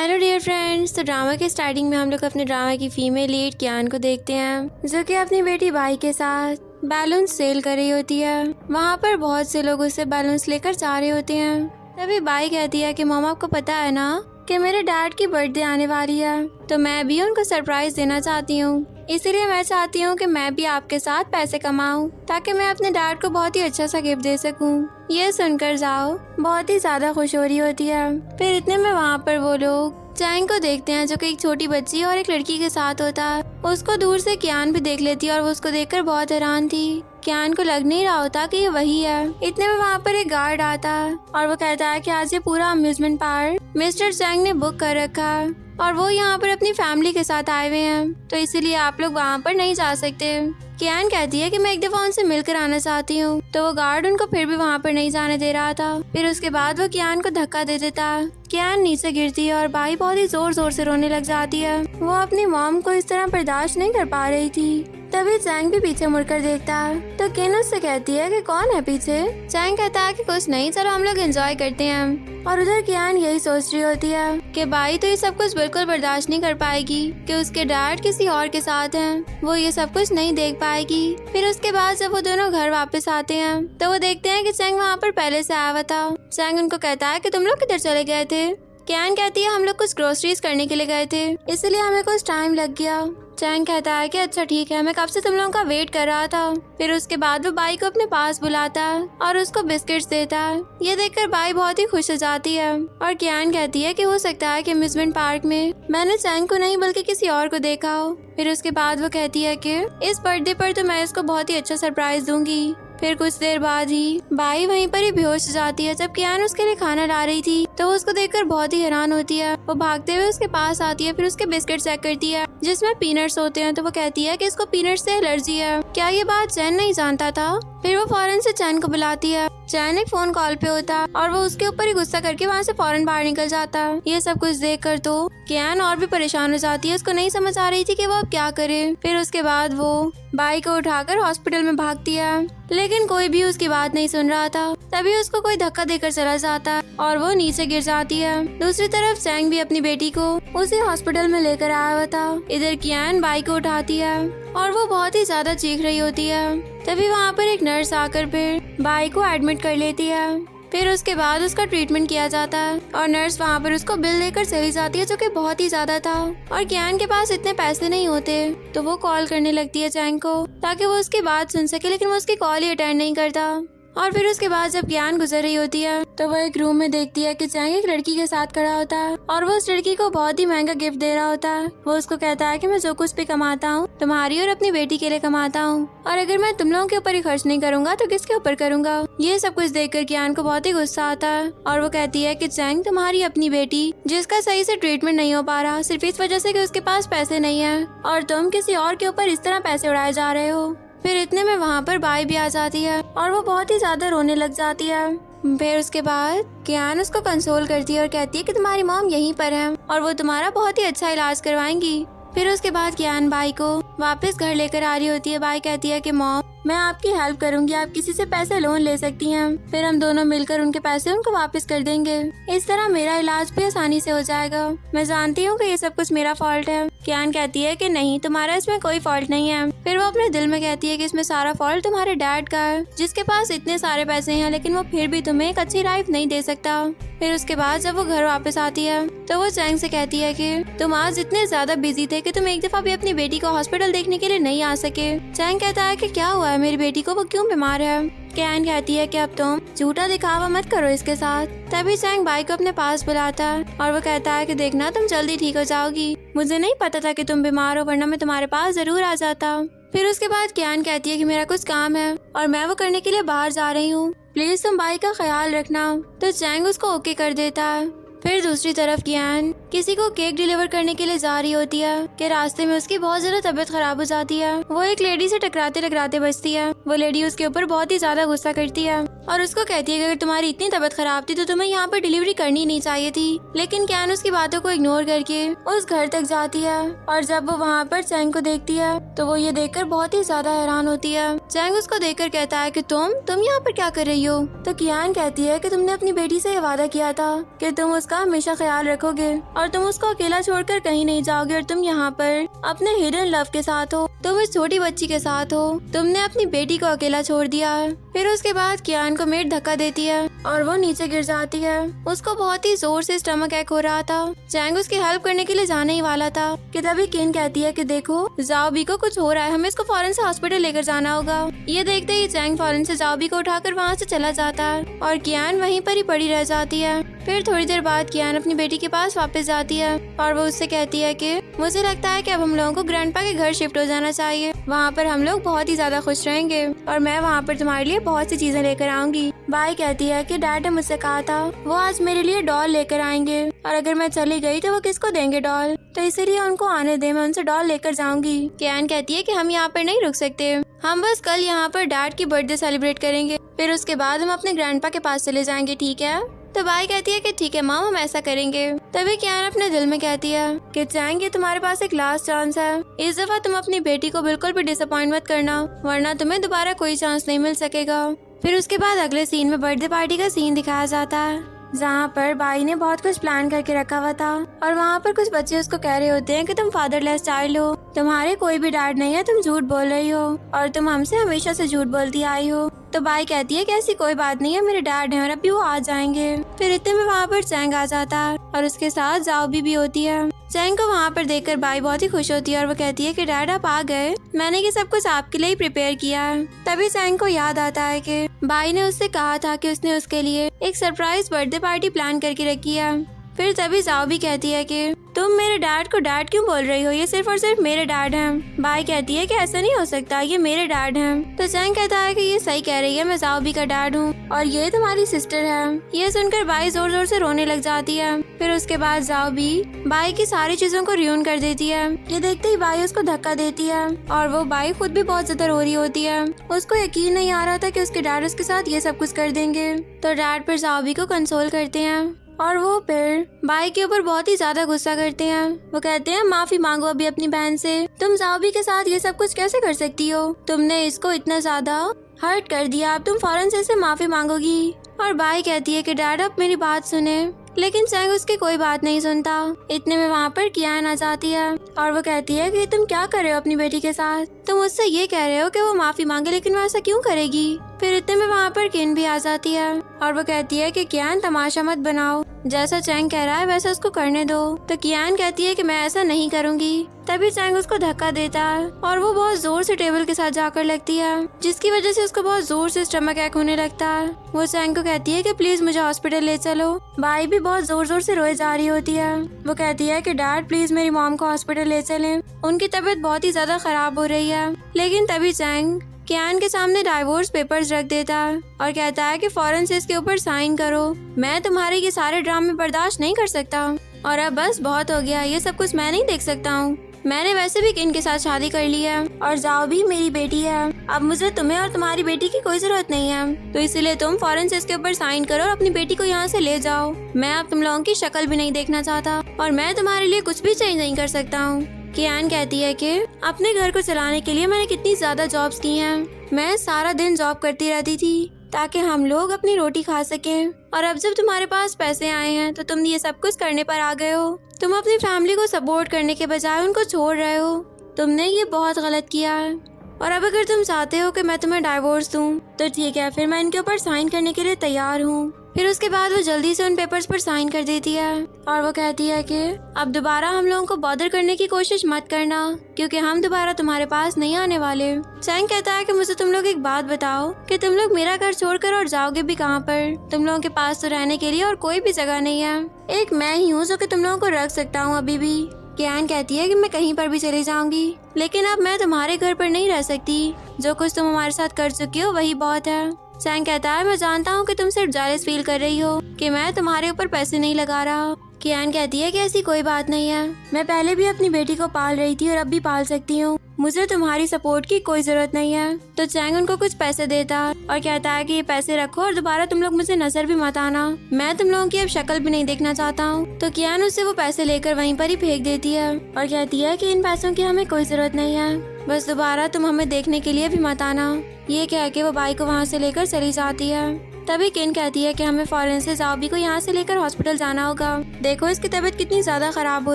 Hello dear friends. तो drama के starting में हम लोग अपने ड्रामा की फीमेल लीड कियान को देखते हैं जो कि अपनी बेटी बाई के साथ बैलून सेल कर रही होती है। वहाँ पर बहुत से लोग उससे बैलून्स लेकर जा रहे होते हैं। तभी बाई कहती है कि मम्मा आपको पता है ना कि मेरे डैड की बर्थडे आने वाली है, तो मैं भी उनको सरप्राइज देना चाहती हूँ। इसीलिए मैं चाहती हूँ कि मैं भी आपके साथ पैसे कमाऊँ ताकि मैं अपने डैड को बहुत ही अच्छा सा गिफ्ट दे सकूँ। ये सुनकर जाओ बहुत ही ज्यादा खुश हो रही होती है। फिर इतने में वहाँ पर वो लोग चैंग को देखते हैं जो कि एक छोटी बच्ची और एक लड़की के साथ होता है। उसको दूर से कियान भी देख लेती है और वो उसको देखकर बहुत हैरान थी। कियान को लग नहीं रहा होता कि ये वही है। इतने में वहाँ पर एक गार्ड आता है और वो कहता है कि आज ये पूरा अम्यूजमेंट पार्क मिस्टर चैंग ने बुक कर रखा है और वो यहाँ पर अपनी फैमिली के साथ आए हुए हैं, तो इसीलिए आप लोग वहाँ पर नहीं जा सकते। कियान कहती है कि मैं एक दफा उनसे मिलकर आना चाहती हूँ, तो वो गार्ड उनको फिर भी वहाँ पर नहीं जाने दे रहा था। फिर उसके बाद वो कियान को धक्का दे देता है। कियान नीचे गिरती है और बाई बहुत ही जोर जोर से रोने लग जाती है। वो अपनी मॉम को इस तरह बर्दाश्त नहीं कर पा रही थी। तभी चैंग भी पीछे मुड़कर देखता है तो किन उससे कहती है कि कौन है पीछे। चैंग कहता है कि कुछ नहीं, चलो हम लोग एंजॉय करते हैं। और उधर कियान यही सोच रही होती है कि बाई तो ये सब कुछ बिल्कुल बर्दाश्त नहीं कर पाएगी कि उसके डैड किसी और के साथ हैं, वो ये सब कुछ नहीं देख पाएगी। फिर उसके बाद जब वो दोनों घर वापस आते हैं तो वो देखते हैं कि चैंग वहाँ पर पहले से आया हुआ था। चैंग उनको कहता है कि तुम लोग किधर चले गए थे। कियान कहती है हम लोग कुछ ग्रोसरीज करने के लिए गए थे, इसलिए हमें कुछ टाइम लग गया। चैंग कहता है कि अच्छा ठीक है, मैं कब से तुम लोगों का वेट कर रहा था। फिर उसके बाद वो बाई को अपने पास बुलाता है और उसको बिस्किट्स देता है। ये देखकर बाई बहुत ही खुश हो जाती है और कियान कहती है कि हो सकता है कि अम्यूजमेंट पार्क में मैंने चैंग को नहीं बल्कि किसी और को देखा हो। फिर उसके बाद वो कहती है कि इस बर्थडे पर तो मैं इसको बहुत ही अच्छा सरप्राइज दूंगी। फिर कुछ देर बाद ही बाई वहीं पर ही बेहोश हो जाती है। जब कियान उसके लिए खाना ला रही थी तो वो उसको देखकर बहुत ही हैरान होती है। वो भागते हुए उसके पास आती है, फिर उसके बिस्किट चेक करती है जिसमें पीनट्स होते हैं। तो वो कहती है कि इसको पीनट्स से एलर्जी है। क्या ये बात चैन नहीं जानता था। फिर वो फौरन से चैन को बुलाती है। चैन एक फोन कॉल पे होता है और वो उसके ऊपर ही गुस्सा करके वहाँ से फौरन बाहर निकल जाता है। ये सब कुछ देखकर तो कियान और भी परेशान हो जाती है। उसको नहीं समझ आ रही थी कि वो अब क्या करे। फिर उसके बाद वो बाई को उठाकर हॉस्पिटल में भागती है, लेकिन कोई भी उसकी बात नहीं सुन रहा था। तभी उसको कोई धक्का देकर चला जाता है और वो नीचे गिर जाती है। दूसरी तरफ चैंग भी अपनी बेटी को उसी हॉस्पिटल में लेकर आया हुआ था। इधर कियान बाई को उठाती है और वो बहुत ही ज्यादा चीख रही होती है। तभी वहाँ पर एक नर्स आकर फिर बाई को एडमिट कर लेती है। फिर उसके बाद उसका ट्रीटमेंट किया जाता है और नर्स वहाँ पर उसको बिल देकर चली जाती है जो कि बहुत ही ज्यादा था। और कियान के पास इतने पैसे नहीं होते तो वो कॉल करने लगती है चैंग को ताकि वो उसकी बात सुन सके, लेकिन वो उसकी कॉल ही अटेंड नहीं करता। और फिर उसके बाद जब कियान गुजर रही होती है तो वो एक रूम में देखती है कि चैंग एक लड़की के साथ खड़ा होता है और वो उस लड़की को बहुत ही महंगा गिफ्ट दे रहा होता है। वो उसको कहता है कि मैं जो कुछ भी कमाता हूँ तुम्हारी और अपनी बेटी के लिए कमाता हूँ, और अगर मैं तुम लोगों के ऊपर ही खर्च नहीं करूँगा तो किसके ऊपर करूँगा। ये सब कुछ देखकर कियान को बहुत ही गुस्सा आता है और वो कहती है कि चैंग तुम्हारी अपनी बेटी जिसका सही से ट्रीटमेंट नहीं हो पा रहा सिर्फ इस वजह से कि उसके पास पैसे नहीं है, और तुम किसी और के ऊपर इस तरह पैसे उड़ाए जा रहे हो। फिर इतने में वहाँ पर बाई भी आ जाती है और वो बहुत ही ज्यादा रोने लग जाती है। फिर उसके बाद कियान उसको कंसोल करती है और कहती है कि तुम्हारी मॉम यहीं पर है और वो तुम्हारा बहुत ही अच्छा इलाज करवाएंगी। फिर उसके बाद कियान बाई को वापस घर लेकर आ रही होती है। बाई कहती है कि मॉम मैं आपकी हेल्प करूंगी, आप किसी से पैसे लोन ले सकती हैं, फिर हम दोनों मिलकर उनके पैसे उनको वापस कर देंगे। इस तरह मेरा इलाज भी आसानी से हो जाएगा। मैं जानती हूँ कि ये सब कुछ मेरा फॉल्ट है। कियान कहती है कि नहीं, तुम्हारा इसमें कोई फॉल्ट नहीं है। फिर वो अपने दिल में कहती है कि इसमें सारा फॉल्ट तुम्हारे डैड का है जिसके पास इतने सारे पैसे हैं लेकिन वो फिर भी तुम्हें एक अच्छी लाइफ नहीं दे सकता। फिर उसके बाद जब वो घर वापस आती है तो वो चैंग से कहती है कि तुम आज इतने ज्यादा बिजी थे कि तुम एक दफा भी अपनी बेटी को हॉस्पिटल देखने के लिए नहीं आ सके। चैंग कहता है कि क्या हुआ है मेरी बेटी को, वो क्यों बीमार है। कियान कहती है कि अब तुम झूठा दिखावा मत करो इसके साथ। तभी चैंग बाई को अपने पास बुलाता है और वो कहता है कि देखना तुम जल्दी ठीक हो जाओगी, मुझे नहीं पता था कि तुम बीमार हो वरना मैं तुम्हारे पास जरूर आ जाता। फिर उसके बाद कियान कहती है कि मेरा कुछ काम है और मैं वो करने के लिए बाहर जा रही हूँ, प्लीज तुम बाई का ख्याल रखना। तो चैंग उसको ओके कर देता है। फिर दूसरी तरफ कियान किसी को केक डिलीवर करने के लिए जा रही होती है कि रास्ते में उसकी बहुत ज्यादा तबीयत खराब हो जाती है। वो एक लेडी से टकराते टकराते बचती है। वो लेडी उसके ऊपर बहुत ही ज्यादा गुस्सा करती है और उसको कहती है कि अगर तुम्हारी इतनी तबीयत खराब थी तो तुम्हें यहाँ पर डिलीवरी करनी नहीं चाहिए थी। लेकिन कियान उसकी बातों को इग्नोर करके उस घर तक जाती है और जब वो वहाँ पर चैंग को देखती है तो वो ये देखकर बहुत ही ज्यादा हैरान होती है। चैंग उसको देखकर कहता है कि तुम यहाँ पर क्या कर रही हो। तो कियान कहती है कि तुमने अपनी बेटी से ये वादा किया था कि तुम उसका हमेशा ख्याल रखोगे और और तुम उसको अकेला छोड़कर कहीं नहीं जाओगे और तुम यहाँ पर अपने हिडन लव के साथ हो, तुम इस छोटी बच्ची के साथ हो, तुमने अपनी बेटी को अकेला छोड़ दिया। फिर उसके बाद कियान को मेड धक्का देती है और वो नीचे गिर जाती है। उसको बहुत ही जोर से स्टमक एक हो रहा था। चैंग उसकी हेल्प करने के लिए जाने ही वाला था कि तभी किन कहती है कि देखो जाओबी को कुछ हो रहा है, हमें इसको फौरन से हॉस्पिटल लेकर जाना होगा। ये देखते ही चैंग फौरन से जाओबी को उठाकर वहाँ से चला जाता है और कियान वहीं पर ही पड़ी रह जाती है। फिर थोड़ी देर बाद कियान अपनी बेटी के पास वापस जाती है और वो उससे कहती है कि मुझे लगता है कि अब हम लोगों को ग्रैंडपा के घर शिफ्ट हो जाना चाहिए, वहाँ पर हम लोग बहुत ही ज्यादा खुश रहेंगे और मैं वहाँ पर तुम्हारे लिए बहुत सी चीजें लेकर आऊंगी। बाई कहती है कि डैड ने मुझसे कहा था वो आज मेरे लिए डॉल लेकर आएंगे और अगर मैं चली गई तो वो किसको देंगे डॉल, तो इसीलिए उनको आने दे, मैं उनसे डॉल लेकर जाऊंगी। कियान कहती है कि हम यहाँ पर नहीं रुक सकते, हम बस कल यहाँ पर डैड की बर्थडे सेलिब्रेट करेंगे, फिर उसके बाद हम अपने ग्रैंडपा के पास चले जाएंगे, ठीक है। तो बाई कहती है कि ठीक है माम, हम ऐसा करेंगे। तभी कियान अपने दिल में कहती है कि चैंग ये तुम्हारे पास एक लास्ट चांस है, इस दफा तुम अपनी बेटी को बिल्कुल भी डिसअपॉइंट मत करना, वरना तुम्हें दोबारा कोई चांस नहीं मिल सकेगा। फिर उसके बाद अगले सीन में बर्थडे पार्टी का सीन दिखाया जाता है, जहाँ पर बाई ने बहुत कुछ प्लान करके रखा हुआ था और वहाँ पर कुछ बच्चे उसको कह रहे होते हैं कि तुम फादरलेस चाइल्ड हो, तुम्हारे कोई भी डैड नहीं है, तुम झूठ बोल रही हो और तुम हमसे हमेशा से झूठ बोलती आई हो। तो बाई कहती है कि ऐसी कोई बात नहीं है, मेरे डैड हैं और अभी वो आ जाएंगे। फिर इतने में वहाँ पर चैंग आ जाता है और उसके साथ जाओबी भी होती है। चैंग को वहाँ पर देखकर बाई बहुत ही खुश होती है और वो कहती है कि डैड आप आ गए, मैंने ये सब कुछ आपके लिए ही प्रिपेयर किया है। तभी चैंग को याद आता है कि बाई ने उससे कहा था कि उसने उसके लिए एक सरप्राइज बर्थडे पार्टी प्लान करके रखी है। फिर तभी जाओबी कहती है कि तुम मेरे डैड को डैड क्यों बोल रही हो, ये सिर्फ और सिर्फ मेरे डैड हैं। बाई कहती है कि ऐसा नहीं हो सकता, ये मेरे डैड हैं। तो चैंग कहता है कि ये सही कह रही है, मैं जाओबी का डैड हूँ और ये तुम्हारी सिस्टर है। ये सुनकर बाई जोर जोर से रोने लग जाती है। फिर उसके बाद जाओबी बाई की सारी चीजों को रियून कर देती है। ये देखते ही बाई उसको धक्का देती है और वो बाई खुद भी बहुत ज्यादा रो रही होती है। उसको यकीन नहीं आ रहा था कि उसके डैड उसके साथ ये सब कुछ कर देंगे। तो डैड फिर जाओबी को कंसोल करते हैं और वो फिर बाई के ऊपर बहुत ही ज्यादा गुस्सा करते हैं। वो कहते हैं माफी मांगो अभी अपनी बहन से, तुम जाओबी के साथ ये सब कुछ कैसे कर सकती हो, तुमने इसको इतना ज्यादा हर्ट कर दिया, अब तुम फौरन से इसे माफी मांगोगी। और बाई कहती है कि डैड अब मेरी बात सुने, लेकिन चैंग उसकी कोई बात नहीं सुनता। इतने में वहाँ पर कियान आ जाती है और वो कहती है कि तुम क्या कर रहे हो अपनी बेटी के साथ, तुम उससे ये कह रहे हो कि वो माफी मांगे, लेकिन वो ऐसा क्यों करेगी। फिर इतने में वहाँ पर किन भी आ जाती है और वो कहती है कि कियान तमाशा मत बनाओ, जैसा चैंग कह रहा है वैसा उसको करने दो। तो कियान कहती है कि मैं ऐसा नहीं करूँगी। तभी चैंग उसको धक्का देता है और वो बहुत जोर से टेबल के साथ जाकर लगती है, जिसकी वजह से उसको बहुत जोर से स्टमक अटैक होने लगता है। वो चैंग को कहती है कि प्लीज मुझे हॉस्पिटल ले चलो। बाई भी बहुत जोर जोर से रोए जा रही होती है। वो कहती है कि डैड प्लीज मेरी मॉम को हॉस्पिटल ले चलें, उनकी तबीयत बहुत ही ज्यादा खराब हो रही है। लेकिन तभी चैंग कियान के सामने डाइवोर्स पेपर्स रख देता है और कहता है कि फौरन से इसके ऊपर साइन करो, मैं तुम्हारे ये सारे ड्रामे बर्दाश्त नहीं कर सकता और अब बस बहुत हो गया, ये सब कुछ मैं नहीं देख सकता हूँ। मैंने वैसे भी किन के साथ शादी कर ली है और जाओ भी मेरी बेटी है, अब मुझे तुम्हें और तुम्हारी बेटी की कोई जरूरत नहीं है, तो इसीलिए तुम फौरन से इसके ऊपर साइन करो और अपनी बेटी को यहाँ से ले जाओ। मैं अब तुम लोगों की शक्ल भी नहीं देखना चाहता और मैं तुम्हारे लिए कुछ भी चेंज नहीं कर सकता हूँ। कियान कहती है कि अपने घर को चलाने के लिए मैंने कितनी ज्यादा जॉब्स की हैं, मैं सारा दिन जॉब करती रहती थी ताकि हम लोग अपनी रोटी खा सकें, और अब जब तुम्हारे पास पैसे आए हैं तो तुम ये सब कुछ करने पर आ गए हो। तुम अपनी फैमिली को सपोर्ट करने के बजाय उनको छोड़ रहे हो, तुमने ये बहुत गलत किया है। और अब अगर तुम चाहते हो कि मैं तुम्हें डाइवोर्स दूं तो ठीक है, फिर मैं इनके ऊपर साइन करने के लिए तैयार हूँ। फिर उसके बाद वो जल्दी से उन पेपर्स पर साइन कर देती है और वो कहती है कि अब दोबारा हम लोगों को बॉदर करने की कोशिश मत करना, क्योंकि हम दोबारा तुम्हारे पास नहीं आने वाले। चैंग कहता है कि मुझे तुम लोग एक बात बताओ कि तुम लोग मेरा घर छोड़कर और जाओगे भी कहाँ पर, तुम लोगों के पास तो रहने के लिए और कोई भी जगह नहीं है, एक मैं ही हूँ जो कि तुम लोगों को रख सकता हूँ अभी भी। कियान कहती है कि मैं कहीं पर भी चली जाऊंगी, लेकिन अब मैं तुम्हारे घर पर नहीं रह सकती, जो कुछ तुम हमारे साथ कर चुकी हो वही बहुत है। चैंग कहता है मैं जानता हूँ कि तुम सिर्फ जेलस फील कर रही हो कि मैं तुम्हारे ऊपर पैसे नहीं लगा रहा। कियान कहती है कि ऐसी कोई बात नहीं है, मैं पहले भी अपनी बेटी को पाल रही थी और अब भी पाल सकती हूँ, मुझे तुम्हारी सपोर्ट की कोई जरूरत नहीं है। तो चैंग उनको कुछ पैसे देता और कहता है कि ये पैसे रखो और दोबारा तुम लोग मुझे नजर भी मत आना, मैं तुम लोगों की अब शक्ल भी नहीं देखना चाहता हूँ। तो कियान उससे वो पैसे लेकर वहीं पर ही फेंक देती है और कहती है कि इन पैसों की हमें कोई जरूरत नहीं है, बस दोबारा तुम हमें देखने के लिए भी मत आना। ये कह के वो बाई को वहाँ से लेकर चली जाती है। तभी किन कहती है कि हमें फौरन से ज़ाओबी को यहाँ से लेकर हॉस्पिटल जाना होगा। देखो इसकी तबीयत कितनी ज्यादा खराब हो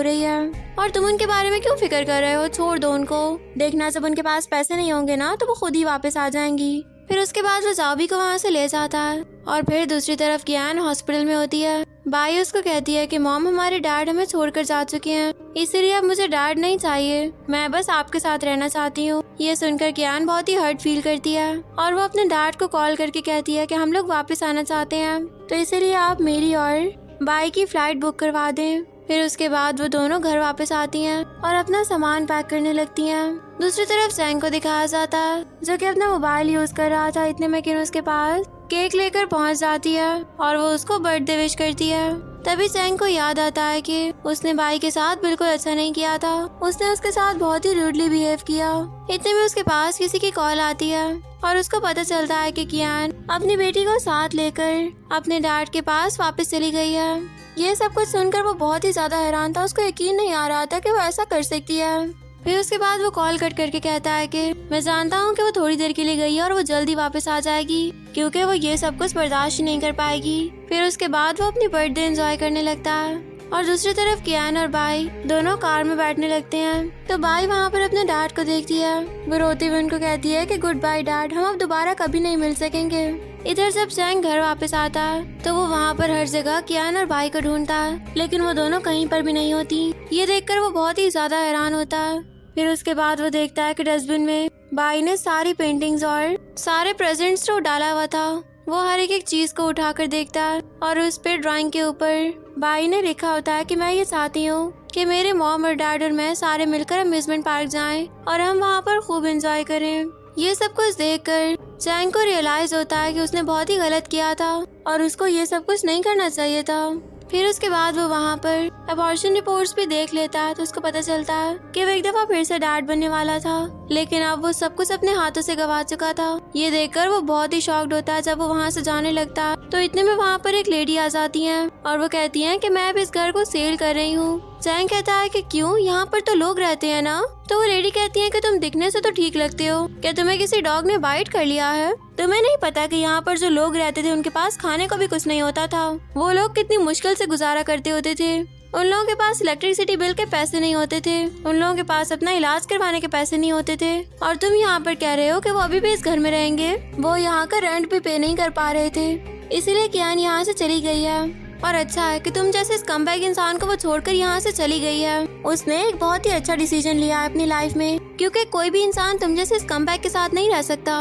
रही है और तुम उनके बारे में क्यों फिक्र कर रहे हो, छोड़ दो उनको। देखना जब उनके पास पैसे नहीं होंगे ना तो वो खुद ही वापस आ जाएंगी। फिर उसके बाद वो ज़ाओबी को वहाँ से ले जाता है और फिर दूसरी तरफ कियान हॉस्पिटल में होती है। बाई उसको कहती है कि मॉम हमारे डैड हमें छोड़कर जा चुके हैं, इसीलिए अब मुझे डैड नहीं चाहिए, मैं बस आपके साथ रहना चाहती हूँ। ये सुनकर कियान बहुत ही हर्ट फील करती है और वो अपने डैड को कॉल करके कहती है कि हम लोग वापस आना चाहते हैं, तो इसीलिए आप मेरी और बाई की फ्लाइट बुक करवा दें। फिर उसके बाद वो दोनों घर वापस आती हैं और अपना सामान पैक करने लगती हैं। दूसरी तरफ जैंग को दिखाया जाता है जो कि अपना मोबाइल यूज कर रहा था। इतने में किन उसके पास केक लेकर पहुंच जाती है और वो उसको बर्थडे विश करती है। तभी जैंग को याद आता है कि उसने बाई के साथ बिल्कुल अच्छा नहीं किया था, उसने उसके साथ बहुत ही रूडली बिहेव किया। इतने में उसके पास किसी की कॉल आती है और उसको पता चलता है कि कियान अपनी बेटी को साथ लेकर अपने डैड के पास वापस चली गई है। ये सब कुछ सुनकर वो बहुत ही ज्यादा हैरान था, उसको यकीन नहीं आ रहा था कि वो ऐसा कर सकती है। फिर उसके बाद वो कॉल कट करके कहता है कि मैं जानता हूँ कि वो थोड़ी देर के लिए गई है और वो जल्दी वापस आ जाएगी क्योंकि वो ये सब कुछ बर्दाश्त नहीं कर पाएगी। फिर उसके बाद वो अपनी बर्थडे एंजॉय करने लगता है और दूसरी तरफ कियान और बाई दोनों कार में बैठने लगते हैं। तो बाई वहाँ पर अपने डैड को देखती है, वो रोती हुई उनको कहती है कि गुड बाय डैड, हम अब दोबारा कभी नहीं मिल सकेंगे। इधर जब जैंग घर वापस आता है तो वो वहाँ पर हर जगह कियान और बाई को ढूंढता है, लेकिन वो दोनों कहीं पर भी नहीं होती। ये देखकर वो बहुत ही ज्यादा हैरान होता है। फिर उसके बाद वो देखता है कि डस्टबिन में बाई ने सारी पेंटिंग्स और सारे प्रेजेंट्स जो डाला हुआ था वो हर एक चीज को उठाकर देखता है और उस पे ड्राइंग के ऊपर बाई ने लिखा होता है कि मैं ये चाहती हूँ कि मेरे मॉम और डैड और मैं सारे मिलकर अम्यूजमेंट पार्क जाएं और हम वहाँ पर खूब एंजॉय करें। ये सब कुछ देखकर जैंग को रियलाइज होता है कि उसने बहुत ही गलत किया था और उसको ये सब कुछ नहीं करना चाहिए था। फिर उसके बाद वो वहाँ पर अबॉर्शन रिपोर्ट्स भी देख लेता है तो उसको पता चलता है कि वो एक दफा फिर से डैड बनने वाला था, लेकिन अब वो सब कुछ अपने हाथों से गवा चुका था। ये देखकर वो बहुत ही शॉक्ड होता है। जब वो वहाँ से जाने लगता है तो इतने में वहाँ पर एक लेडी आ जाती है और वो कहती है कि मैं अब इस घर को सेल कर रही हूँ। जैंग कहता है कि क्यों, यहाँ पर तो लोग रहते हैं ना। तो वो लेडी कहती है कि तुम दिखने से तो ठीक लगते हो, क्या तुम्हें किसी डॉग ने बाइट कर लिया है? तुम्हें नहीं पता कि यहाँ पर जो लोग रहते थे उनके पास खाने को भी कुछ नहीं होता था, वो लोग कितनी मुश्किल से गुजारा करते होते थे। उन लोगों के पास इलेक्ट्रिसिटी बिल के पैसे नहीं होते थे, उन लोगों के पास अपना इलाज करवाने के पैसे नहीं होते थे, और तुम यहाँ पर कह रहे हो कि वो अभी भी इस घर में रहेंगे। वो यहाँ का रेंट भी पे नहीं कर पा रहे थे, इसीलिए कियान यहाँ से चली गई है। और अच्छा है कि तुम जैसे स्कम्बैग इंसान को वो छोड़कर यहाँ से चली गई है। उसने एक बहुत ही अच्छा डिसीजन लिया है अपनी लाइफ में, क्योंकि कोई भी इंसान तुम जैसे स्कम्बैग के साथ नहीं रह सकता।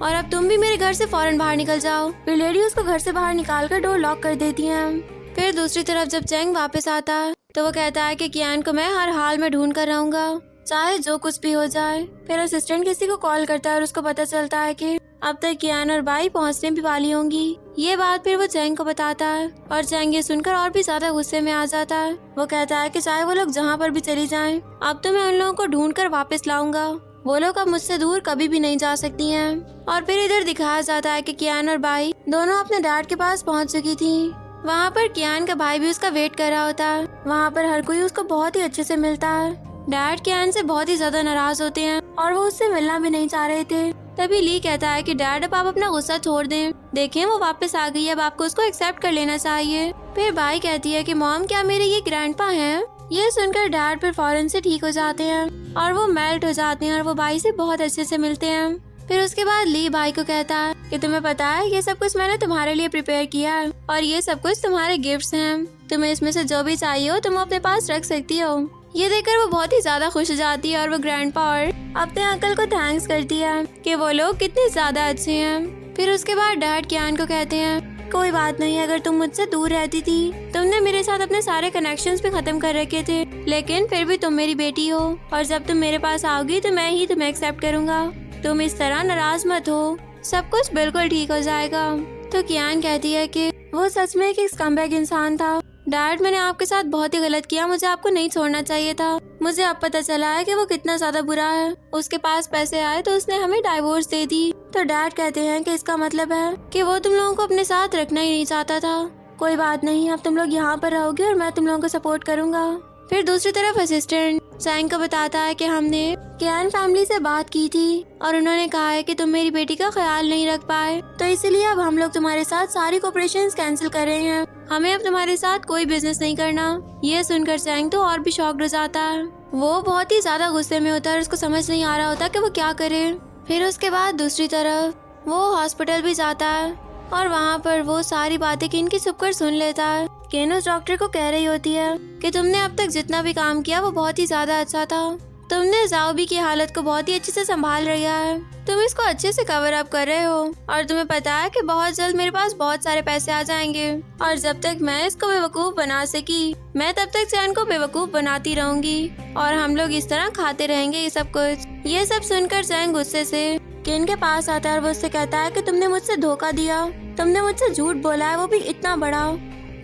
और अब तुम भी मेरे घर से फौरन बाहर निकल जाओ। फिर लेडी उसको घर से बाहर निकालकर डोर लॉक कर देती है। फिर दूसरी तरफ जब जैंग वापस आता है तो वो कहता है कि कियान को मैं हर हाल में ढूंढ कर रहूंगा, चाहे जो कुछ भी हो जाए। फिर असिस्टेंट किसी को कॉल करता है और उसको पता चलता है कि अब तक कियान और बाई पहुंचने भी वाली होंगी। ये बात फिर वो जैंग को बताता है और जैंग ये सुनकर और भी ज्यादा गुस्से में आ जाता है। वो कहता है कि चाहे वो लोग जहाँ पर भी चली जाएं, अब तो मैं उन लोगों को ढूंढ कर वापस लाऊंगा। वो लोग अब मुझसे दूर कभी भी नहीं जा सकती हैं। और फिर इधर दिखाया जाता है कि कियान और बाई दोनों अपने डैड के पास पहुँच चुकी थी। वहाँ पर कियान का भाई भी उसका वेट कर रहा होता है। वहाँ पर हर कोई उसको बहुत ही अच्छे से मिलता है। डैड कियान से बहुत ही ज्यादा नाराज होते हैं और वो उससे मिलना भी नहीं चाह रहे थे। तभी ली कहता है कि डैड अब आप अपना गुस्सा छोड़ दें, देखें वो वापस आ गई है, अब आपको उसको एक्सेप्ट कर लेना चाहिए। फिर बाई कहती है कि मॉम क्या मेरे ये ग्रैंडपा हैं? ये सुनकर डैड फिर फौरन से ठीक हो जाते हैं और वो मेल्ट हो जाते हैं और वो बाई से बहुत अच्छे से मिलते हैं। फिर उसके बाद ली बाई को कहता है कि तुम्हें पता है ये सब कुछ मैंने तुम्हारे लिए प्रिपेयर किया है और ये सब कुछ तुम्हारे गिफ्ट्स हैं, तुम्हें इसमें से जो भी चाहिए हो तुम अपने पास रख सकती हो। ये देखकर वो बहुत ही ज्यादा खुश हो जाती है और वो ग्रैंडपा और अपने अंकल को थैंक्स करती है कि वो लोग कितने ज्यादा अच्छे हैं। फिर उसके बाद डैड कियान को कहते हैं कोई बात नहीं, अगर तुम मुझसे दूर रहती थी, तुमने मेरे साथ अपने सारे कनेक्शंस भी खत्म कर रखे थे, लेकिन फिर भी तुम मेरी बेटी हो और जब तुम मेरे पास आओगी तो मैं ही तुम्हें एक्सेप्ट करूंगा। तुम इस तरह नाराज मत हो, सब कुछ बिल्कुल ठीक हो जाएगा। तो कियान कहती है कि वो सच में एक स्कम्बैग इंसान था। डैड मैंने आपके साथ बहुत ही गलत किया, मुझे आपको नहीं छोड़ना चाहिए था। मुझे अब पता चला है कि वो कितना ज्यादा बुरा है। उसके पास पैसे आए तो उसने हमें डाइवोर्स दे दी। तो डैड कहते हैं कि इसका मतलब है कि वो तुम लोगों को अपने साथ रखना ही नहीं चाहता था। कोई बात नहीं, अब तुम लोग यहाँ पर रहोगे और मैं तुम लोगों को सपोर्ट करूंगा। फिर दूसरी तरफ असिस्टेंट चैंग को बताता है कि हमने कियान फैमिली से बात की थी और उन्होंने कहा है कि तुम मेरी बेटी का ख्याल नहीं रख पाए, तो इसीलिए अब हम लोग तुम्हारे साथ सारी कोऑपरेशंस कैंसिल कर रहे हैं। हमें अब तुम्हारे साथ कोई बिजनेस नहीं करना। ये सुनकर चैंग तो और भी शॉक्ड हो जाता है। वो बहुत ही ज्यादा गुस्से में होता है और उसको समझ नहीं आ रहा होता कि वो क्या करे। फिर उसके बाद दूसरी तरफ वो हॉस्पिटल भी जाता है और वहाँ पर वो सारी बातें किन की छुपकर सुन लेता है। किन उस डॉक्टर को कह रही होती है कि तुमने अब तक जितना भी काम किया वो बहुत ही ज्यादा अच्छा था। तुमने जाओबी की हालत को बहुत ही अच्छे से संभाल रहा है। तुम इसको अच्छे से कवर अप कर रहे हो और तुम्हें पता है कि बहुत जल्द मेरे पास बहुत सारे पैसे आ जाएंगे और जब तक मैं इसको बेवकूफ बना सकी मैं तब तक चैन को बेवकूफ बनाती रहूंगी और हम लोग इस तरह खाते रहेंगे ये सब कुछ। ये सब सुनकर चैन गुस्से से किन के पास आता है और वो उससे कहता है कि तुमने मुझसे धोखा दिया, तुमने मुझसे झूठ बोला है, वो भी इतना बड़ा।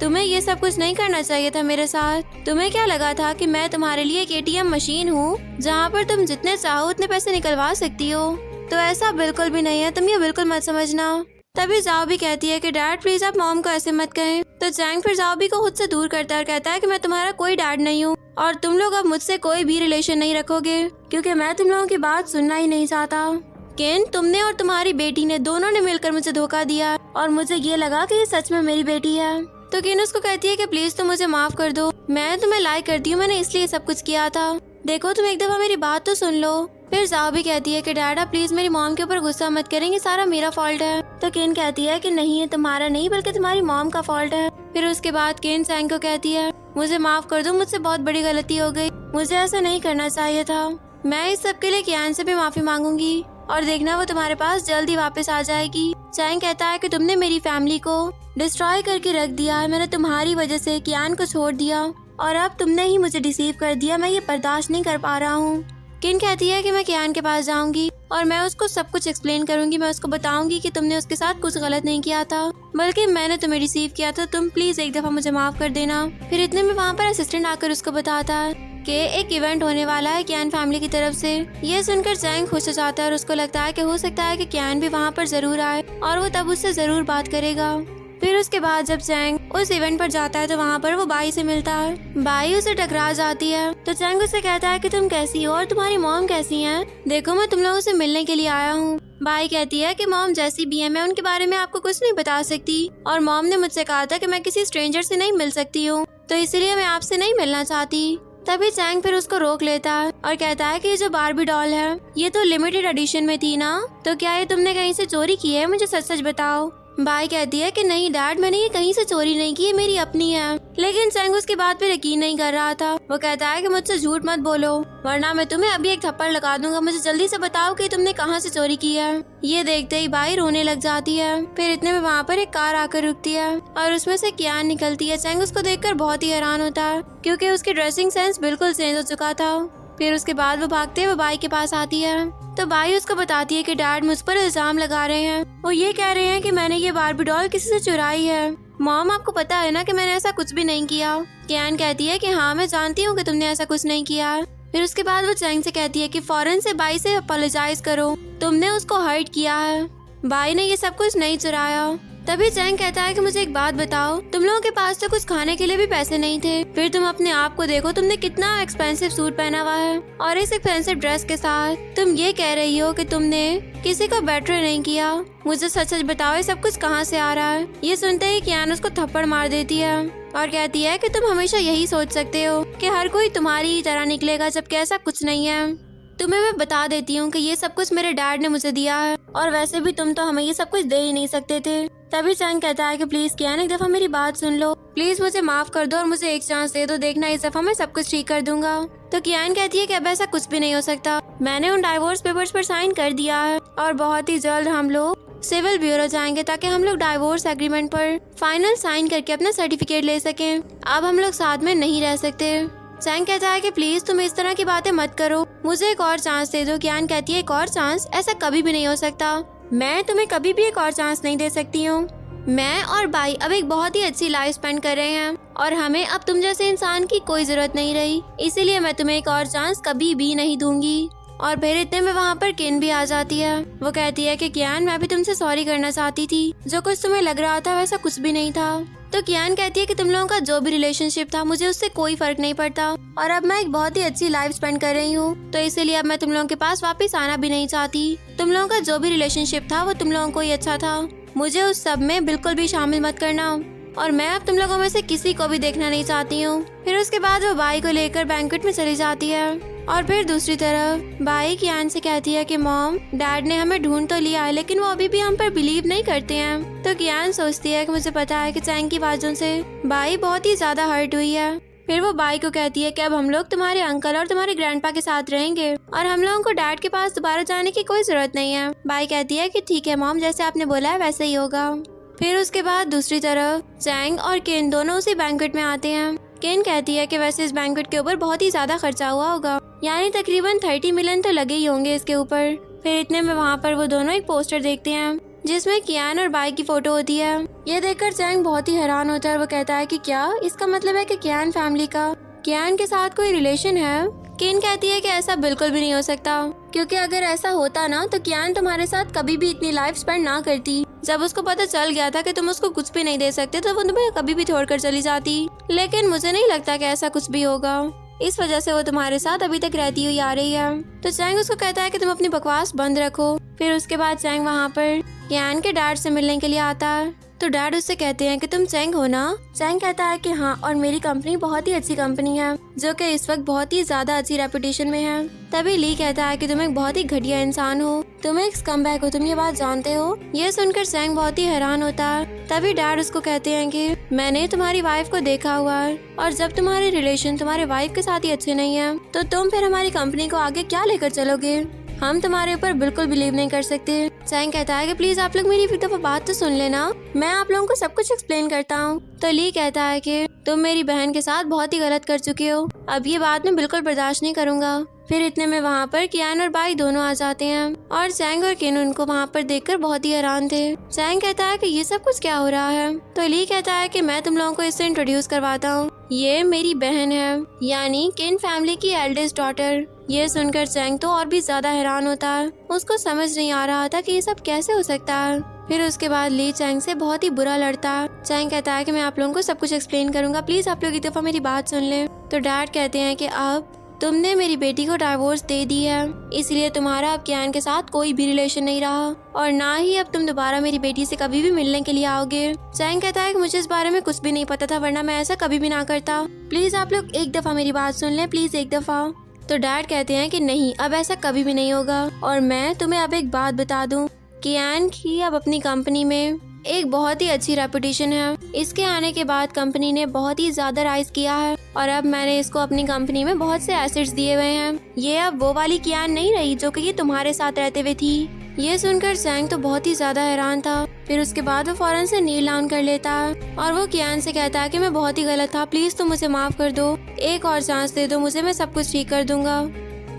तुम्हें ये सब कुछ नहीं करना चाहिए था मेरे साथ। तुम्हें क्या लगा था कि मैं तुम्हारे लिए एक ATM मशीन हूँ जहाँ पर तुम जितने चाहो उतने पैसे निकलवा सकती हो? तो ऐसा बिल्कुल भी नहीं है, तुम ये बिल्कुल मत समझना। तभी जाओ भी कहती है कि डैड प्लीज आप मॉम को ऐसे मत कहें। तो चैंग फिर जाओ भी को खुद से दूर करता है और कहता है कि मैं तुम्हारा कोई डैड नहीं हूँ और तुम लोग अब मुझसे कोई भी रिलेशन नहीं रखोगे क्योंकि मैं तुम लोगों की बात सुनना ही नहीं चाहता। केन, तुमने और तुम्हारी बेटी ने दोनों ने मिलकर मुझे धोखा दिया और मुझे ये लगा कि ये सच में मेरी बेटी है। तो केन उसको कहती है कि प्लीज तुम मुझे माफ कर दो, मैं तुम्हें लाइक करती हूँ, मैंने इसलिए सब कुछ किया था। देखो तुम एक दफा मेरी बात तो सुन लो। फिर जाओ भी कहती है कि डैड आप प्लीज मेरी मॉम के ऊपर गुस्सा मत करेंगे, सारा मेरा फॉल्ट है। तो केन कहती है कि नहीं ये तुम्हारा नहीं बल्कि तुम्हारी मॉम का फॉल्ट है। फिर उसके बाद केन चैंग को कहती है मुझे माफ कर दो, मुझसे बहुत बड़ी गलती हो गई, मुझे ऐसा नहीं करना चाहिए था। मैं इस सब के लिए कियान से भी माफी मांगूंगी और देखना वो तुम्हारे पास जल्दी वापस आ जाएगी। चैंग कहता है कि तुमने मेरी फैमिली को डिस्ट्रॉय करके रख दिया है, मैंने तुम्हारी वजह से कियान को छोड़ दिया और अब तुमने ही मुझे डिसीव कर दिया, मैं ये बर्दाश्त नहीं कर पा रहा हूँ। किन कहती है कि मैं कियान के पास जाऊंगी और मैं उसको सब कुछ एक्सप्लेन करूंगी, मैं उसको बताऊंगी कि तुमने उसके साथ कुछ गलत नहीं किया था बल्कि मैंने तुम्हें रिसीव किया था, तुम प्लीज एक दफा मुझे माफ कर देना। फिर इतने में वहाँ पर असिस्टेंट आकर उसको बताता है कि एक इवेंट होने वाला है कियान फैमिली की तरफ से। ये सुनकर चैंग खुश हो जाता है और उसको लगता है कि हो सकता है कि कियान भी वहाँ पर जरूर आए और वो तब उससे जरूर बात करेगा। फिर उसके बाद जब चैंग उस इवेंट पर जाता है तो वहाँ पर वो बाई से मिलता है। बाई उसे टकरा जाती है तो चैंग उससे कहता है कि तुम कैसी हो और तुम्हारी मॉम कैसी है, देखो मैं तुम लोगों से मिलने के लिए आया हूँ। बाई कहती है कि मॉम जैसी भी है मैं उनके बारे में आपको कुछ नहीं बता सकती और मॉम ने मुझसे कहा था कि मैं किसी स्ट्रेंजर से नहीं मिल सकती हूँ, तो इसलिए मैं आपसे नहीं मिलना चाहती। तभी चैंग फिर उसको रोक लेता है और कहता है कि ये जो बार्बी डॉल है ये तो लिमिटेड एडिशन में थी ना, तो क्या ये तुमने कहीं से चोरी की है, मुझे सच सच बताओ। बाई कहती है कि नहीं डैड मैंने ये कहीं से चोरी नहीं की, ये मेरी अपनी है। लेकिन चैंग उसकी बात पे यकीन नहीं कर रहा था। वो कहता है कि मुझसे झूठ मत बोलो वरना मैं तुम्हें अभी एक थप्पड़ लगा दूंगा, मुझे जल्दी से बताओ कि तुमने कहाँ से चोरी की है। ये देखते ही बाई रोने लग जाती है। फिर इतने में वहाँ पर एक कार आकर रुकती है और उसमें से कियान निकलती है। चैंग उसको देखकर बहुत ही हैरान होता है क्योंकि उसकी ड्रेसिंग सेंस बिल्कुल चेंज हो चुका था। फिर उसके बाद वो भागते हुए बाई के पास आती है तो बाई उसको बताती है कि डैड मुझ पर इल्जाम लगा रहे हैं, वो ये कह रहे हैं कि मैंने ये बार्बी डॉल किसी से चुराई है। मॉम आपको पता है ना कि मैंने ऐसा कुछ भी नहीं किया। कियान कहती है कि हाँ मैं जानती हूँ कि तुमने ऐसा कुछ नहीं किया। फिर उसके बाद वो चैंग से कहती है कि फौरन से बाई से अपोलोजाइज करो, तुमने उसको हर्ट किया है, बाई ने ये सब कुछ नहीं चुराया। तभी चैंग कहता है कि मुझे एक बात बताओ, तुम लोगों के पास तो कुछ खाने के लिए भी पैसे नहीं थे, फिर तुम अपने आप को देखो, तुमने कितना एक्सपेंसिव सूट पहना हुआ है और इस एक्सपेंसिव ड्रेस के साथ तुम ये कह रही हो कि तुमने किसी को बेटर नहीं किया। मुझे सच सच बताओ ये सब कुछ कहाँ से आ रहा है। ये सुनते ही कियान उसको थप्पड़ मार देती है और कहती है कि तुम हमेशा यही सोच सकते हो कि हर कोई तुम्हारी ही तरह निकलेगा, जबकि ऐसा कुछ नहीं है। तुम्हें मैं बता देती हूँ कि ये सब कुछ मेरे डैड ने मुझे दिया है और वैसे भी तुम तो हमें ये सब कुछ दे ही नहीं सकते थे। तभी चैंग कहता है कि प्लीज कियान एक दफा मेरी बात सुन लो, प्लीज मुझे माफ कर दो और मुझे एक चांस दे दो, देखना इस दफा मैं सब कुछ ठीक कर दूंगा। तो कियान कहती है कि अब ऐसा कुछ भी नहीं हो सकता, मैंने उन डाइवोर्स पेपर्स पर साइन कर दिया है और बहुत ही जल्द हम लोग सिविल ब्यूरो जाएंगे ताकि हम लोग डाइवोर्स एग्रीमेंट पर फाइनल साइन करके अपना सर्टिफिकेट ले सकें। अब हम लोग साथ में नहीं रह सकते। चैंग कहता है कि प्लीज तुम इस तरह की बातें मत करो, मुझे एक और चांस दे दो। कियान कहती है एक और चांस, ऐसा कभी भी नहीं हो सकता, मैं तुम्हें कभी भी एक और चांस नहीं दे सकती हूँ। मैं और बाई अब एक बहुत ही अच्छी लाइफ स्पेंड कर रहे हैं और हमें अब तुम जैसे इंसान की कोई जरूरत नहीं रही, इसीलिए मैं तुम्हें एक और चांस कभी भी नहीं दूंगी। और फिर इतने में वहाँ पर किन भी आ जाती है। वो कहती है कि कियान मैं भी तुमसे सॉरी करना चाहती थी, जो कुछ तुम्हें लग रहा था वैसा कुछ भी नहीं था। तो कियान कहती है कि तुम लोगों का जो भी रिलेशनशिप था मुझे उससे कोई फर्क नहीं पड़ता और अब मैं एक बहुत ही अच्छी लाइफ स्पेंड कर रही हूँ, तो इसीलिए अब मैं तुम लोगों के पास वापस आना भी नहीं चाहती। तुम लोगों का जो भी रिलेशनशिप था वो तुम लोगों को ही अच्छा था, मुझे उस सब में बिल्कुल भी शामिल मत करना और मैं अब तुम लोगों में से किसी को भी देखना नहीं चाहती हूँ। फिर उसके बाद वो बाई को लेकर बैंक्वेट में चली जाती है और फिर दूसरी तरफ बाई कियान से कहती है कि मॉम, डैड ने हमें ढूंढ तो लिया है लेकिन वो अभी भी हम पर बिलीव नहीं करते हैं। तो कियान सोचती है कि मुझे पता है कि चैंग की बातों से बाई बहुत ही ज्यादा हर्ट हुई है। फिर वो बाई को कहती है कि अब हम लोग तुम्हारे अंकल और तुम्हारे ग्रैंडपा के साथ रहेंगे और हम लोगों को डैड के पास दोबारा जाने की कोई जरूरत नहीं है। बाई कहती है कि ठीक है मॉम, जैसे आपने बोला है वैसे ही होगा। फिर उसके बाद दूसरी तरफ चैंग और केन दोनों उसी बैंक्वेट में आते हैं। केन कहती है कि वैसे इस बैंक्वेट के ऊपर बहुत ही ज्यादा खर्चा हुआ होगा, यानी तकरीबन 30 मिलियन तो लगे ही होंगे इसके ऊपर। फिर इतने में वहाँ पर वो दोनों एक पोस्टर देखते हैं जिसमें कियान और बाई की फोटो होती है। ये देखकर चैंग बहुत ही हैरान होता है और वो कहता है कि क्या इसका मतलब है कि कियान फैमिली का कियान के साथ कोई रिलेशन है। केन कहती है कि ऐसा बिल्कुल भी नहीं हो सकता, क्योंकि अगर ऐसा होता ना तो कियान तुम्हारे साथ कभी भी इतनी लाइफ स्पेंड ना करती। जब उसको पता चल गया था कि तुम उसको कुछ भी नहीं दे सकते तो वो तुम्हें कभी भी छोड़कर चली जाती, लेकिन मुझे नहीं लगता कि ऐसा कुछ भी होगा, इस वजह से वो तुम्हारे साथ अभी तक रहती हुई आ रही है। तो चैंग उसको कहता है कि तुम अपनी बकवास बंद रखो। फिर उसके बाद चैंग वहाँ पर कियान के डैड से मिलने के लिए आता है। तो डैड उससे कहते हैं कि तुम चैंग हो ना। चैंग कहता है कि हाँ, और मेरी कंपनी बहुत ही अच्छी कंपनी है जो कि इस वक्त बहुत ही ज्यादा अच्छी रेपुटेशन में है। तभी ली कहता है कि तुम एक बहुत ही घटिया इंसान हो, तुम एक स्कमबैग हो, तुम ये बात जानते हो। ये सुनकर चैंग बहुत ही हैरान होता है। तभी डैड उसको कहते हैं कि मैंने तुम्हारी वाइफ को देखा हुआ है और जब तुम्हारे रिलेशन तुम्हारे वाइफ के साथ ही अच्छे नहीं है तो तुम फिर हमारी कंपनी को आगे क्या लेकर चलोगे, हम तुम्हारे ऊपर बिल्कुल बिलीव नहीं कर सकते। चैंग कहता है कि प्लीज आप लोग मेरी एक दफा बात तो सुन लेना, मैं आप लोगों को सब कुछ एक्सप्लेन करता हूँ। तो ली कहता है कि तुम मेरी बहन के साथ बहुत ही गलत कर चुके हो, अब ये बात मैं बिल्कुल बर्दाश्त नहीं करूँगा। फिर इतने में वहाँ पर कियान और बाई दोनों आ जाते हैं और चैंग और केन उनको वहाँ पर देखकर बहुत ही हैरान थे। चैंग कहता है कि ये सब कुछ क्या हो रहा है। तो ली कहता है कि मैं तुम लोगों को इससे इंट्रोड्यूस करवाता हूँ, ये मेरी बहन है, यानी केन फैमिली की एल्डेस्ट डॉटर। ये सुनकर चैंग तो और भी ज्यादा हैरान होता है, उसको समझ नहीं आ रहा था कि ये सब कैसे हो सकता है। फिर उसके बाद ली चैंग से बहुत ही बुरा लड़ता है। चैंग कहता है कि मैं आप लोगों को सब कुछ एक्सप्लेन करूंगा, प्लीज आप लोग एक दफा मेरी बात सुन लें। तो डैड कहते हैं कि अब तुमने मेरी बेटी को डाइवोर्स दे दी है, इसलिए तुम्हारा अब कियान के साथ कोई भी रिलेशन नहीं रहा और ना ही अब तुम दोबारा मेरी बेटी से कभी भी मिलने के लिए आओगे। चैंग कहता है कि मुझे इस बारे में कुछ भी नहीं पता था, वरना मैं ऐसा कभी भी ना करता, प्लीज आप लोग एक दफा मेरी बात सुन लें, प्लीज एक दफा। तो डैड कहते हैं कि नहीं, अब ऐसा कभी भी नहीं होगा और मैं तुम्हें अब एक बात बता दूं, कियान की अब अपनी कंपनी में एक बहुत ही अच्छी रेपुटेशन है। इसके आने के बाद कंपनी ने बहुत ही ज्यादा राइज किया है और अब मैंने इसको अपनी कंपनी में बहुत से एसेट्स दिए हुए हैं। ये अब वो वाली कियान नहीं रही जो कि ये तुम्हारे साथ रहते हुए थी। ये सुनकर चैंग तो बहुत ही ज्यादा हैरान था। फिर उसके बाद वो फौरन से नील डाउन कर लेता है और वो कियान से कहता है कि मैं बहुत ही गलत था, प्लीज तुम मुझे माफ कर दो, एक और चांस दे दो मुझे, मैं सब कुछ ठीक कर दूंगा।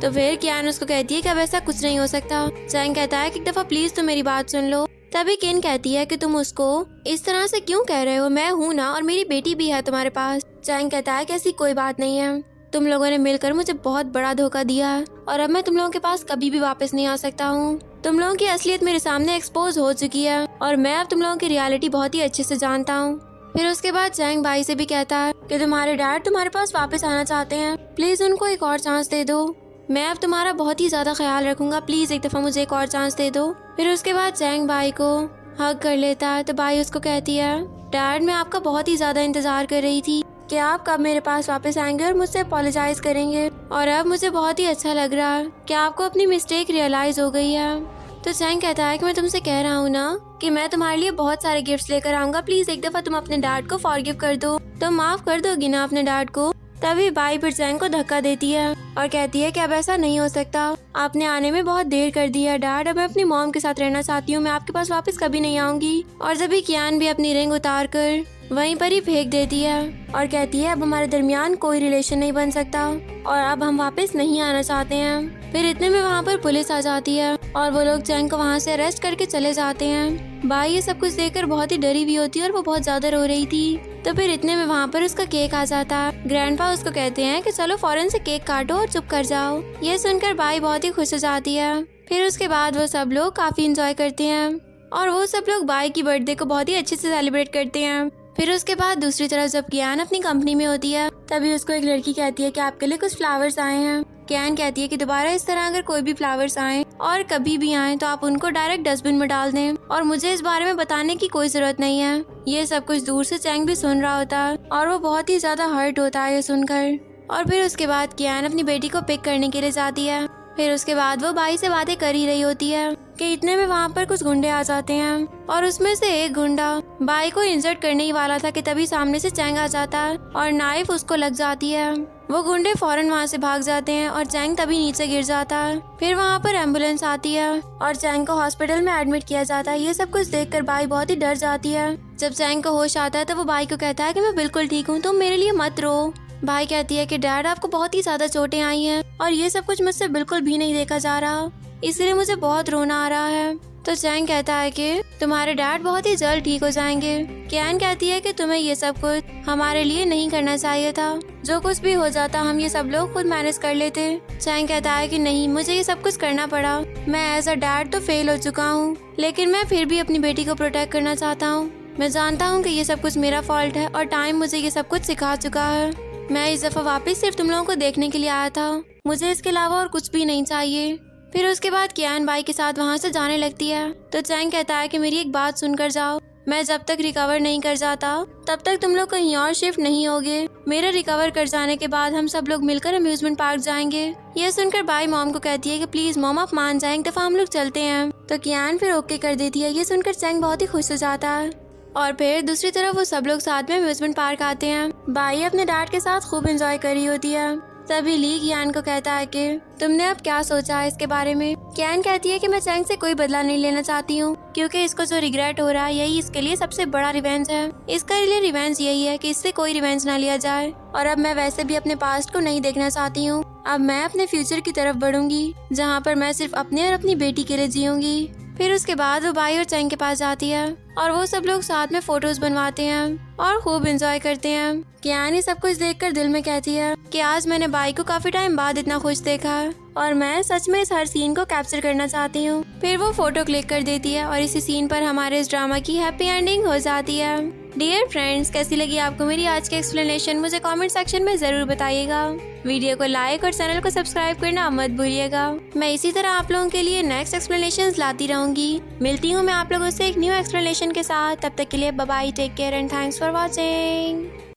तो फिर कियान उसको कहती है कि अब ऐसा कुछ नहीं हो सकता। चैंग कहता है कि एक दफा प्लीज तुम मेरी बात सुन लो। तभी केन कहती है कि तुम उसको इस तरह से क्यों कह रहे हो, मैं हूँ ना और मेरी बेटी भी है तुम्हारे पास। चैंग कहता है कि ऐसी कोई बात नहीं है, तुम लोगों ने मिलकर मुझे बहुत बड़ा धोखा दिया है और अब मैं तुम लोगों के पास कभी भी वापस नहीं आ सकता हूँ। तुम लोगों की असलियत मेरे सामने एक्सपोज हो चुकी है और मैं अब तुम लोगों की रियलिटी बहुत ही अच्छे से जानता हूँ। फिर उसके बाद चैंग बाई से भी कहता है कि तुम्हारे डैड तुम्हारे पास वापस आना चाहते हैं, प्लीज उनको एक और चांस दे दो, मैं अब तुम्हारा बहुत ही ज्यादा ख्याल रखूंगा, प्लीज एक दफा मुझे एक और चांस दे दो। फिर उसके बाद चैंग बाई को हग कर लेता है। तो बाई उसको कहती है, डैड मैं आपका बहुत ही ज्यादा इंतजार कर रही थी कि आप कब मेरे पास वापस आएंगे और मुझसे अपोलोजाइज करेंगे और अब मुझे बहुत ही अच्छा लग रहा है कि आपको अपनी मिस्टेक रियलाइज हो गई है। तो चैंग कहता है कि मैं तुमसे कह रहा हूँ ना कि मैं तुम्हारे लिए बहुत सारे गिफ्ट्स लेकर आऊंगा, प्लीज एक दफा तुम अपने डैड को फॉरगिव कर दो, तुम माफ कर दोगी ना अपने डैड को। तभी बाई फिर चैंग को धक्का देती है और कहती है कि अब ऐसा नहीं हो सकता, आपने आने में बहुत देर कर दी है डैड, अब मैं अपनी मॉम के साथ रहना चाहती हूँ, मैं आपके पास वापस कभी नहीं आऊंगी। और जब भी कियान भी अपनी रिंग उतार कर वहीं पर ही फेंक देती है और कहती है अब हमारे दरमियान कोई रिलेशन नहीं बन सकता और अब हम वापस नहीं आना चाहते हैं। फिर इतने में वहाँ पर पुलिस आ जाती है और वो लोग चैंग को वहाँ से अरेस्ट करके चले जाते हैं। बाई ये सब कुछ देखकर बहुत ही डरी हुई होती है और वो बहुत ज्यादा रो रही थी। तो फिर इतने में वहाँ पर उसका केक आ जाता है। ग्रैंडपा उसको कहते हैं कि चलो फौरन से केक काटो और चुप कर जाओ। ये सुनकर बाई बहुत ही खुश हो जाती है। फिर उसके बाद वो सब लोग काफी इंजॉय करते हैं और वो सब लोग बाई की बर्थडे को बहुत ही अच्छे से सेलिब्रेट करते हैं। फिर उसके बाद दूसरी तरफ जब कियान अपनी कंपनी में होती है तभी उसको एक लड़की कहती है कि आपके लिए कुछ फ्लावर्स आए हैं। कियान कहती है कि दोबारा इस तरह अगर कोई भी फ्लावर्स आए और कभी भी आए तो आप उनको डायरेक्ट डस्टबिन में डाल दें और मुझे इस बारे में बताने की कोई जरूरत नहीं है। ये सब कुछ दूर से चैंग भी सुन रहा होता है और वो बहुत ही ज्यादा हर्ट होता है ये सुनकर। और फिर उसके बाद कियान अपनी बेटी को पिक करने के लिए जाती है। फिर उसके बाद वो बाई से बातें कर ही रही होती है कि इतने में वहाँ पर कुछ गुंडे आ जाते हैं और उसमें से एक गुंडा बाई को इंजर्ड करने ही वाला था कि तभी सामने से चैंग आ जाता है और नाइफ उसको लग जाती है। वो गुंडे फौरन वहाँ से भाग जाते हैं और चैंग तभी नीचे गिर जाता है। फिर वहाँ पर एम्बुलेंस आती है और चैंग को हॉस्पिटल में एडमिट किया जाता है। ये सब कुछ देखकर बाई बहुत ही डर जाती है। जब चैंग को होश आता है तो वो बाई को कहता है कि मैं बिल्कुल ठीक हूँ, तुम मेरे लिए मत रो। भाई कहती है कि डैड आपको बहुत ही ज्यादा चोटें आई हैं और ये सब कुछ मुझसे बिल्कुल भी नहीं देखा जा रहा, इसलिए मुझे बहुत रोना आ रहा है। तो चैंग कहता है कि तुम्हारे डैड बहुत ही जल्द ठीक हो जाएंगे। कियान कहती है कि तुम्हें ये सब कुछ हमारे लिए नहीं करना चाहिए था, जो कुछ भी हो जाता हम ये सब लोग खुद मैनेज कर लेते। चैंग कहता है कि नहीं, मुझे ये सब कुछ करना पड़ा, मैं एज अ डैड तो फेल हो चुका हूँ लेकिन मैं फिर भी अपनी बेटी को प्रोटेक्ट करना चाहता हूँ। मैं जानता हूँ कि ये सब कुछ मेरा फॉल्ट है और टाइम मुझे ये सब कुछ सिखा चुका है। मैं इस दफा वापस सिर्फ तुम लोगों को देखने के लिए आया था, मुझे इसके अलावा और कुछ भी नहीं चाहिए। फिर उसके बाद कियान बाई के साथ वहाँ से जाने लगती है तो चैंग कहता है कि मेरी एक बात सुनकर जाओ, मैं जब तक रिकवर नहीं कर जाता तब तक तुम लोग कहीं और शिफ्ट नहीं होगे। मेरे रिकवर कर जाने के बाद हम सब लोग मिलकर अम्यूजमेंट पार्क जाएंगे। यह सुनकर बाई मॉम को कहती है कि प्लीज मॉम आप मान जाएं, एक दफा हम लोग चलते हैं। तो कियान फिर ओके कर देती है। ये सुनकर चैंग बहुत ही खुश हो जाता है और फिर दूसरी तरफ वो सब लोग साथ में अम्यूजमेंट पार्क आते हैं। बाई अपने डैड के साथ खूब एंजॉय कर रही होती है। तभी ली कियान को कहता है कि तुमने अब क्या सोचा है इसके बारे में। कियान कहती है कि मैं चैंग से कोई बदला नहीं लेना चाहती हूँ क्योंकि इसको जो रिग्रेट हो रहा है यही इसके लिए सबसे बड़ा रिवेंज है। इसका लिए रिवेंज यही है कि इससे कोई रिवेंज ना लिया जाए और अब मैं वैसे भी अपने पास्ट को नहीं देखना चाहती हूँ। अब मैं अपने फ्यूचर की तरफ बढ़ूंगी जहाँ पर मैं सिर्फ अपने और अपनी बेटी के लिए जीऊंगी। फिर उसके बाद वो बाई और चैंग के पास जाती है और वो सब लोग साथ में फोटोज बनवाते हैं और खूब एंजॉय करते हैं। कियान सब कुछ देखकर दिल में कहती है कि आज मैंने बाई को काफी टाइम बाद इतना खुश देखा है और मैं सच में इस हर सीन को कैप्चर करना चाहती हूँ। फिर वो फोटो क्लिक कर देती है और इसी सीन पर हमारे इस ड्रामा की हैप्पी एंडिंग हो जाती है। डियर फ्रेंड्स, कैसी लगी आपको मेरी आज की एक्सप्लेनेशन मुझे कमेंट सेक्शन में जरूर बताइएगा। वीडियो को लाइक और चैनल को सब्सक्राइब करना मत भूलिएगा। मैं इसी तरह आप लोगों के लिए नेक्स्ट एक्सप्लेनेशंस लाती रहूंगी। मिलती हूँ मैं आप लोगों से एक न्यू एक्सप्लेनेशन के साथ। तब तक के लिए bye bye, take care and thanks for watching.